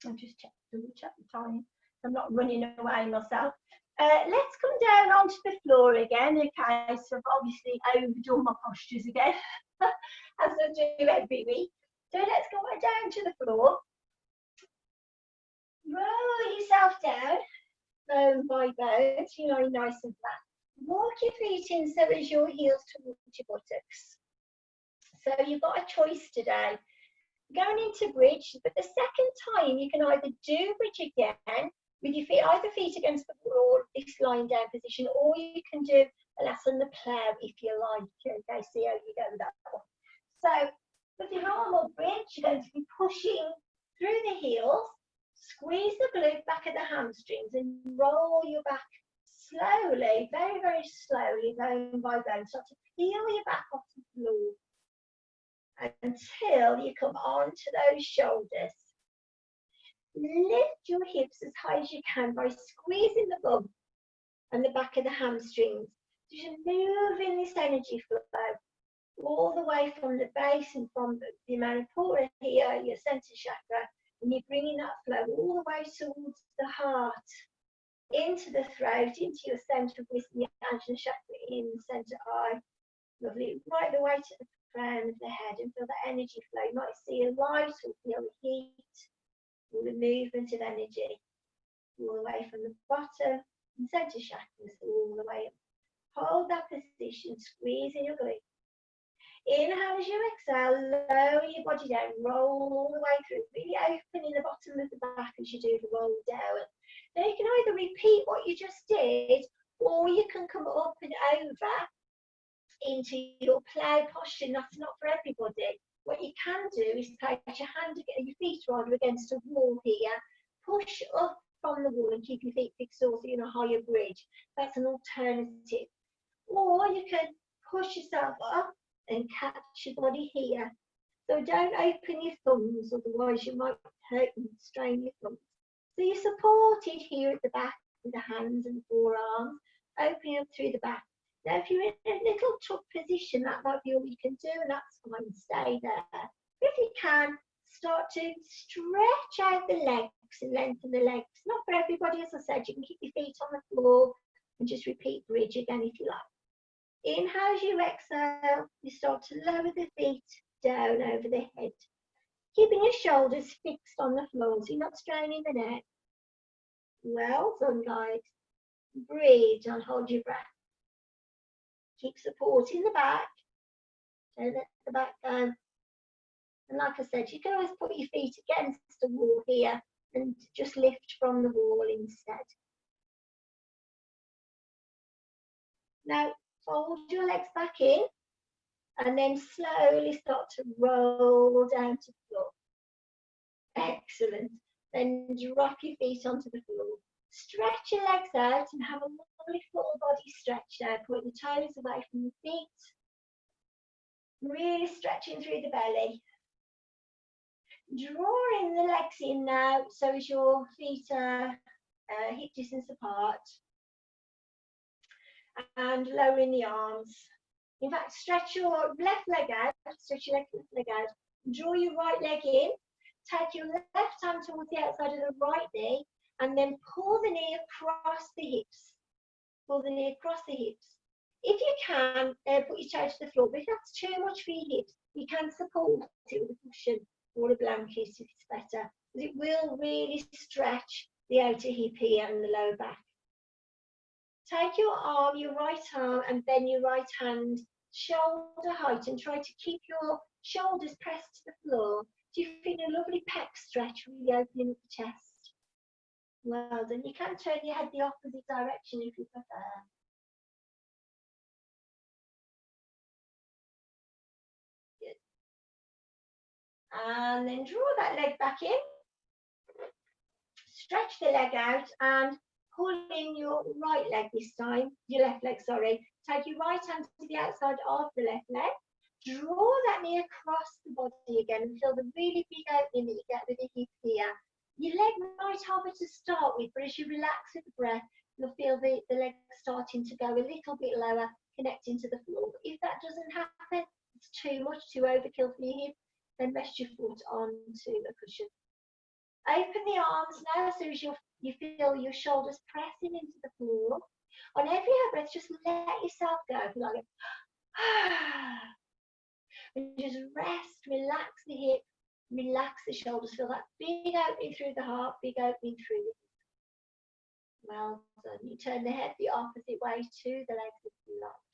I'll just double check the time. I'm not running away myself. Let's come down onto the floor again. Okay, so I've obviously overdone my postures again, as I do every week. So let's go right down to the floor. Roll yourself down, bone by bone, so you're nice and flat. Walk your feet in so as your heels towards your buttocks. So you've got a choice today. Going into bridge, but the second time you can either do bridge again with your feet, either feet against the wall or this lying down position, or you can do a lesson the plough if you like. Okay, see how you go with that one. So with the normal bridge, you're going to be pushing through the heels. Squeeze the glute back of the hamstrings and roll your back slowly, very, very slowly, bone by bone. Start to peel your back off the floor until you come onto those shoulders. Lift your hips as high as you can by squeezing the bum and the back of the hamstrings. Just moving this energy flow all the way from the base and from the manipura here, your centre chakra, and you're bringing that flow all the way towards the heart, into the throat, into your centre of wisdom, your Ajna chakra in the centre eye. Lovely. Right the way to the crown of the head and feel the energy flow. You might see a light or feel the heat or the movement of energy all the way from the bottom and centre chakras all the way up. Hold that position, squeezing your glute. Inhale as you exhale, lower your body down, roll all the way through, really opening the bottom of the back as you do the roll down. Now you can either repeat what you just did, or you can come up and over into your plough posture. That's not for everybody. What you can do is place your feet rather against a wall here, push up from the wall and keep your feet fixed also in a higher bridge. That's an alternative. Or you can push yourself up and catch your body here. So don't open your thumbs, otherwise you might hurt and strain your thumbs. So you're supported here at the back with the hands and forearms, opening up through the back. Now if you're in a little tuck position, that might be all you can do, and that's fine, stay there. If you can, start to stretch out the legs and lengthen the legs. Not for everybody, as I said, you can keep your feet on the floor and just repeat bridge again if you like. Inhale as you exhale, you start to lower the feet down over the head, keeping your shoulders fixed on the floor so you're not straining the neck. Well done, guys. Breathe and hold your breath. Keep supporting the back. Don't let the back go. And like I said, you can always put your feet against the wall here and just lift from the wall instead. Now, fold your legs back in and then slowly start to roll down to the floor. Excellent. Then drop your feet onto the floor. Stretch your legs out and have a lovely full body stretch there. Point the toes away from the feet. Really stretching through the belly. Drawing the legs in now so as your feet are hip distance apart. And lowering the arms. In fact, stretch your left leg out, stretch your left leg out. Draw your right leg in. Take your left hand towards the outside of the right knee and then pull the knee across the hips. Pull the knee across the hips. If you can, put your toe to the floor, but if that's too much for your hips, you can support it with a cushion or a blanket if it's better. Because it will really stretch the outer hip here and the lower back. Take your arm, your right arm, and bend your right hand shoulder height and try to keep your shoulders pressed to the floor. So you feel a lovely pec stretch, really opening up the chest. Well done. You can turn your head the opposite direction if you prefer. Good. And then draw that leg back in. Stretch the leg out and pull in your right leg this time, your left leg, sorry. Take your right hand to the outside of the left leg. Draw that knee across the body again and feel the really big opening that you get with the hip here. Your leg might harbour to start with, but as you relax with the breath, you'll feel the leg starting to go a little bit lower, connecting to the floor. But if that doesn't happen, it's too much, too overkill for your hip, then rest your foot onto a cushion. Open the arms now so as you feel your shoulders pressing into the floor. On every out breath, just let yourself go. Like and just rest, relax the hip, relax the shoulders. Feel that big opening through the heart, big opening through the hip. Well done. You turn the head the opposite way to the legs if you like.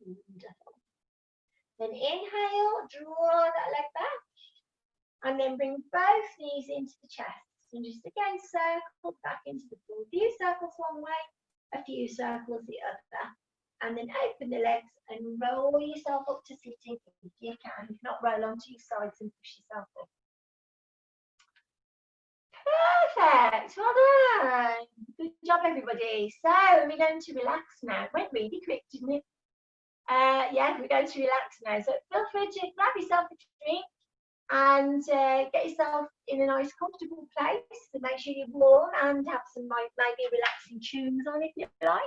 Wonderful. Then inhale, draw that leg back. And then bring both knees into the chest. And just again circle back into the floor. A few circles one way, a few circles the other. and then open the legs and roll yourself up to sitting if you can. If not, roll onto your sides and push yourself up. Perfect. Well done. Good job, everybody. So we're going to relax now. It went really quick, didn't it? Yeah, we're going to relax now. So feel free to grab yourself a drink and get yourself in a nice, comfortable place. So make sure you're warm and have some maybe relaxing tunes on if you like.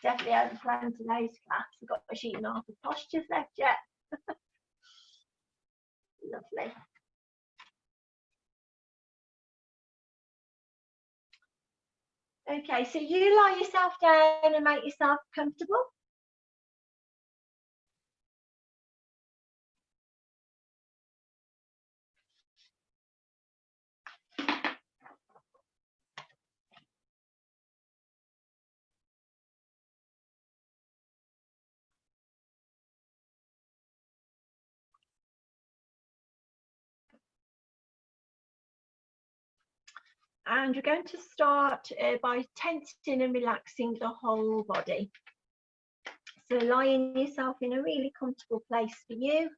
Definitely over plan today's class. We've got a sheet and half of postures left yet. Lovely. Okay, so you lie yourself down and make yourself comfortable. And we're going to start by tensing and relaxing the whole body. So lying yourself in a really comfortable place for you.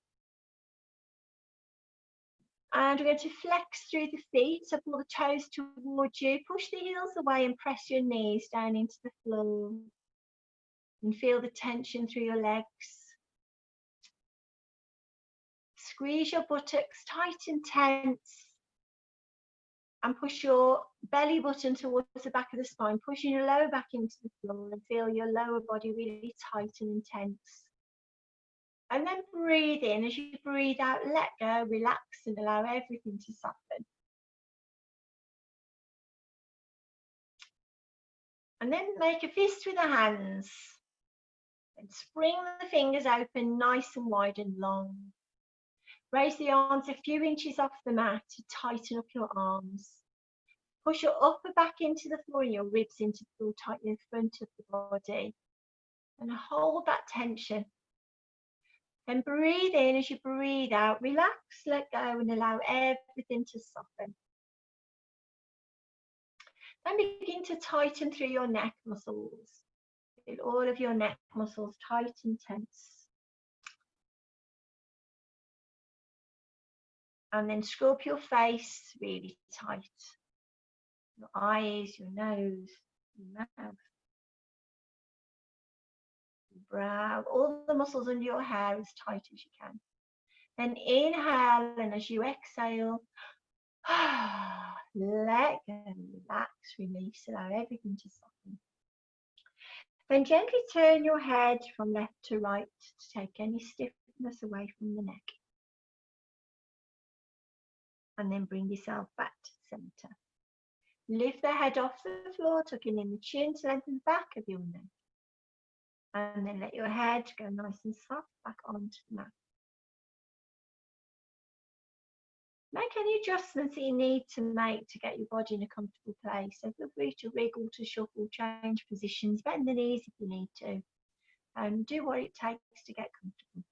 And we're going to flex through the feet, so pull the toes towards you, push the heels away and press your knees down into the floor. And feel the tension through your legs. Squeeze your buttocks tight and tense. And push your belly button towards the back of the spine, pushing your lower back into the floor and feel your lower body really tight and intense. And then breathe in. As you breathe out, let go, relax and allow everything to soften. And then make a fist with the hands. And spring the fingers open nice and wide and long. Raise the arms a few inches off the mat to tighten up your arms. Push your upper back into the floor and your ribs into the floor, tighten the front of the body. And hold that tension. Then breathe in. As you breathe out, relax, let go and allow everything to soften. Then begin to tighten through your neck muscles. Feel all of your neck muscles tight and tense. And then scrub your face really tight. Your eyes, your nose, your mouth, your brow, all the muscles under your hair as tight as you can. Then inhale, and as you exhale, let go, relax, release, allow everything to soften. Then gently turn your head from left to right to take any stiffness away from the neck. And then bring yourself back to the centre. Lift the head off the floor, tucking in the chin to lengthen the back of your neck. And then let your head go nice and soft back onto the mat. Make any adjustments that you need to make to get your body in a comfortable place. So feel free to wriggle, to shuffle, change positions, bend the knees if you need to. And do what it takes to get comfortable.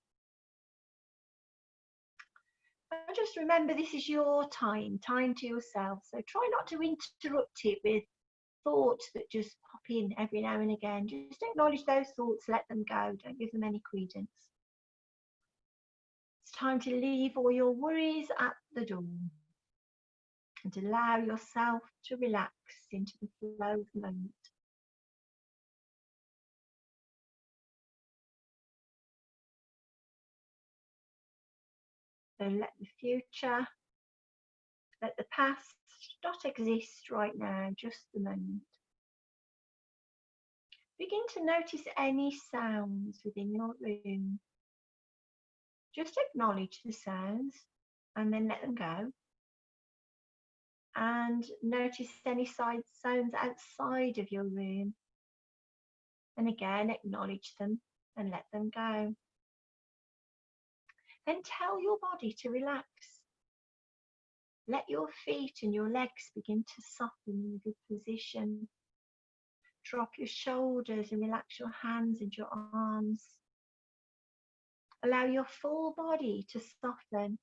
And just remember, this is your time to yourself. So try not to interrupt it with thoughts that just pop in every now and again. Just acknowledge those thoughts, let them go. Don't give them any credence. It's time to leave all your worries at the door and allow yourself to relax into the flow of the moment. So let the future, let the past not exist right now, just the moment. Begin to notice any sounds within your room. Just acknowledge the sounds and then let them go. And notice any sounds outside of your room. And again, acknowledge them and let them go. Then tell your body to relax. Let your feet and your legs begin to soften in a good position. Drop your shoulders and relax your hands and your arms. Allow your full body to soften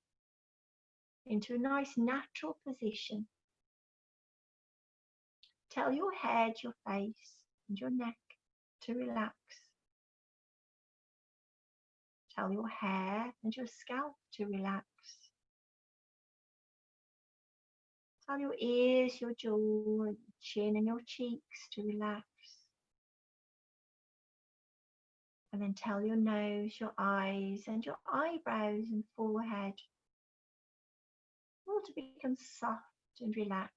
into a nice natural position. Tell your head, your face and your neck to relax. Tell your hair and your scalp to relax. Tell your ears, your jaw, your chin and your cheeks to relax. And then tell your nose, your eyes and your eyebrows and forehead all to become soft and relaxed.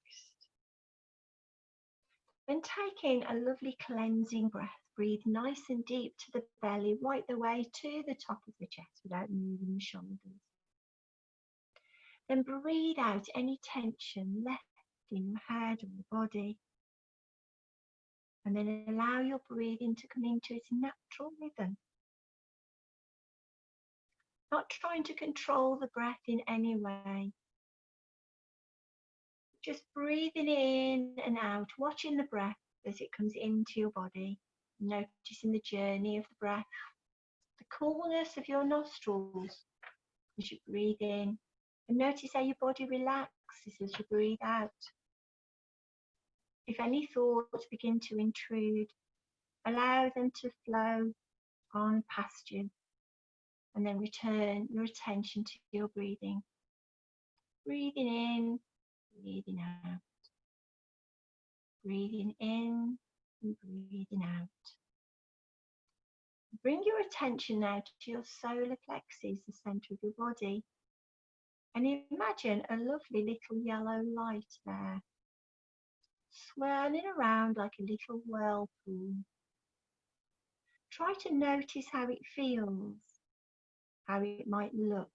Then take in a lovely cleansing breath. Breathe nice and deep to the belly, right the way to the top of the chest without moving the shoulders. Then breathe out any tension left in your head or your body. And then allow your breathing to come into its natural rhythm. Not trying to control the breath in any way. Just breathing in and out, watching the breath as it comes into your body. Noticing the journey of the breath, the coolness of your nostrils as you breathe in. And notice how your body relaxes as you breathe out. If any thoughts begin to intrude, allow them to flow on past you. And then return your attention to your breathing. Breathing in, breathing out. Breathing in and breathing out. Bring your attention now to your solar plexus, the centre of your body. And imagine a lovely little yellow light there, swirling around like a little whirlpool. Try to notice how it feels, how it might look.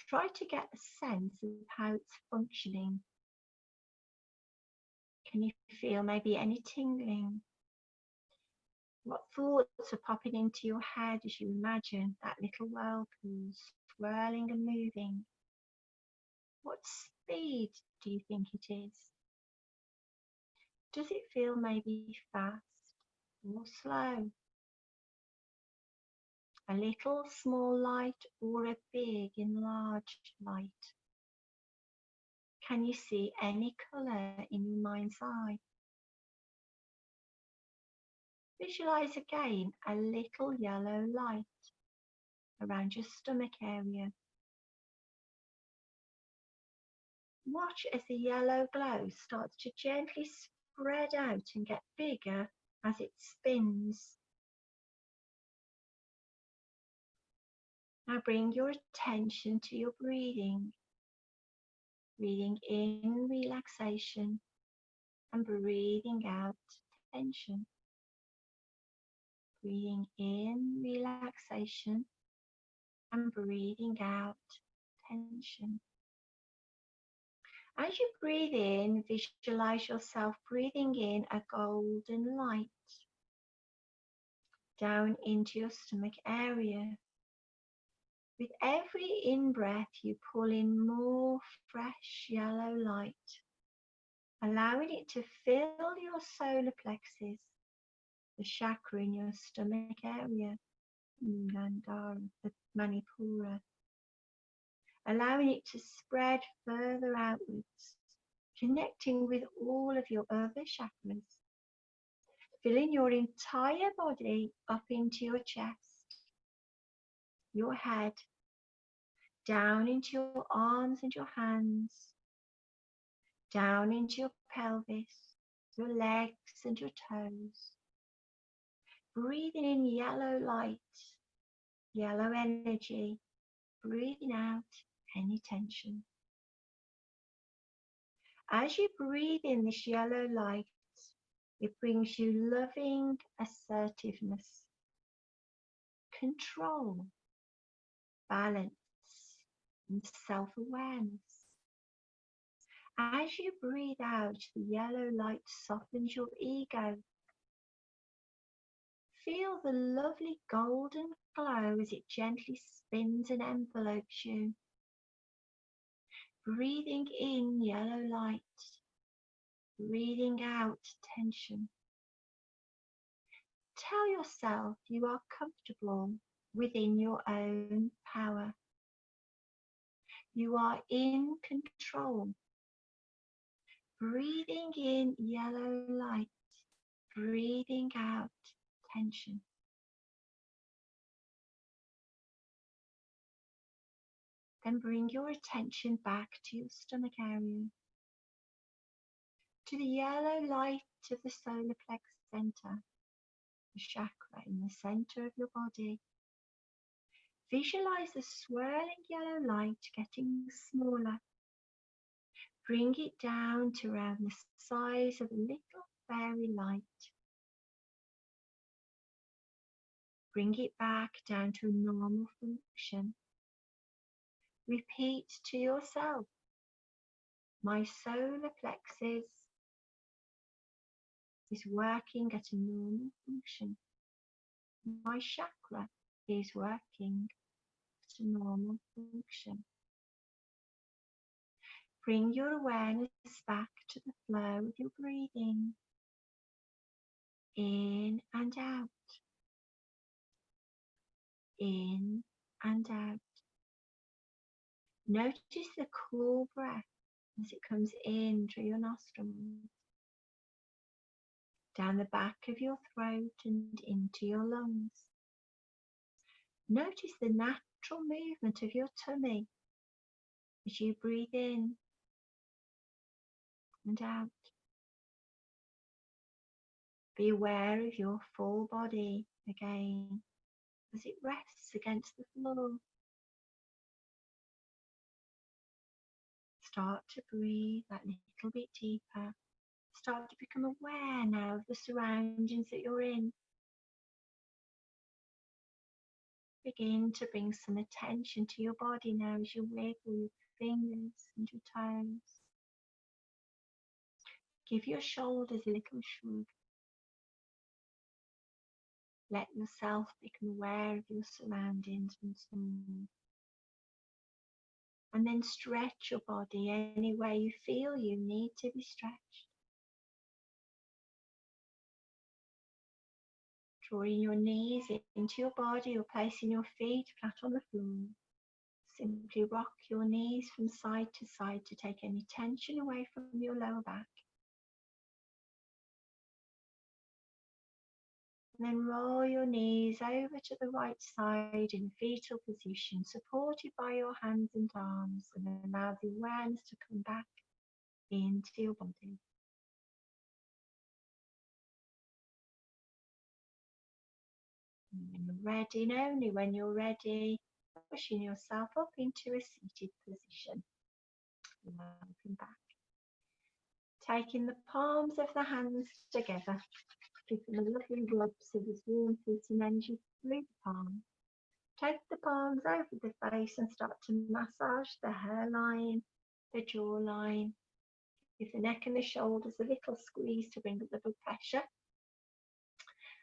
Try to get a sense of how it's functioning. Can you feel maybe any tingling? What thoughts are popping into your head as you imagine that little whirlpool swirling and moving? What speed do you think it is? Does it feel maybe fast or slow? A little small light or a big enlarged light? Can you see any colour in your mind's eye? Visualize again a little yellow light around your stomach area. Watch as the yellow glow starts to gently spread out and get bigger as it spins. Now bring your attention to your breathing. Breathing in relaxation and breathing out tension. Breathing in relaxation and breathing out tension. As you breathe in, visualize yourself breathing in a golden light down into your stomach area. With every in-breath, you pull in more fresh yellow light, allowing it to fill your solar plexus, the chakra in your stomach area, Muladhara, the Manipura, allowing it to spread further outwards, connecting with all of your other chakras, filling your entire body up into your chest, your head, down into your arms and your hands, down into your pelvis, your legs and your toes. Breathing in yellow light, yellow energy, breathing out any tension. As you breathe in this yellow light, it brings you loving assertiveness, control, balance, and self-awareness. As you breathe out, the yellow light softens your ego. Feel the lovely golden glow as it gently spins and envelopes you. Breathing in yellow light, breathing out tension. Tell yourself you are comfortable within your own power. You are in control. Breathing in yellow light, breathing out tension. Then bring your attention back to your stomach area, to the yellow light of the solar plexus center, the chakra in the center of your body. Visualize the swirling yellow light getting smaller. Bring it down to around the size of a little fairy light. Bring it back down to a normal function. Repeat to yourself, my solar plexus is working at a normal function. My chakra is working at a normal function. Bring your awareness back to the flow of your breathing, in and out, in and out. Notice the cool breath as it comes in through your nostrils, down the back of your throat and into your lungs. Notice the natural movement of your tummy as you breathe in and out. Be aware of your full body again as it rests against the floor. Start to breathe that little bit deeper. Start to become aware now of the surroundings that you're in. Begin to bring some attention to your body now as you wiggle your fingers and your toes. Give your shoulders a little shrug. Let yourself become aware of your surroundings once more. And then stretch your body any way you feel you need to be stretched. Drawing your knees into your body or placing your feet flat on the floor. Simply rock your knees from side to side to take any tension away from your lower back. And then roll your knees over to the right side in fetal position, supported by your hands and arms, and allow the awareness to come back into your body. And when you're ready, and only when you're ready, pushing yourself up into a seated position. Welcome back. Taking the palms of the hands together, giving a lovely rub so there's warm heating energy through the palms. Take the palms over the face and start to massage the hairline, the jawline. Give the neck and the shoulders a little squeeze to bring up the blood pressure.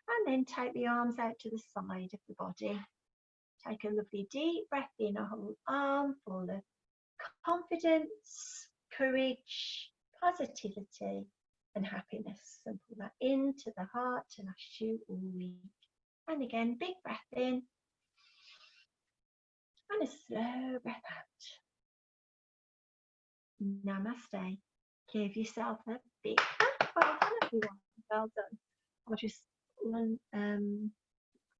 And then take the arms out to the side of the body. Take a lovely deep breath in, a whole arm full of confidence, courage, positivity and happiness. And pull that into the heart to last you all week. And again, big breath in. And a slow breath out. Namaste. Give yourself a big hand. Well done, everyone. Well done.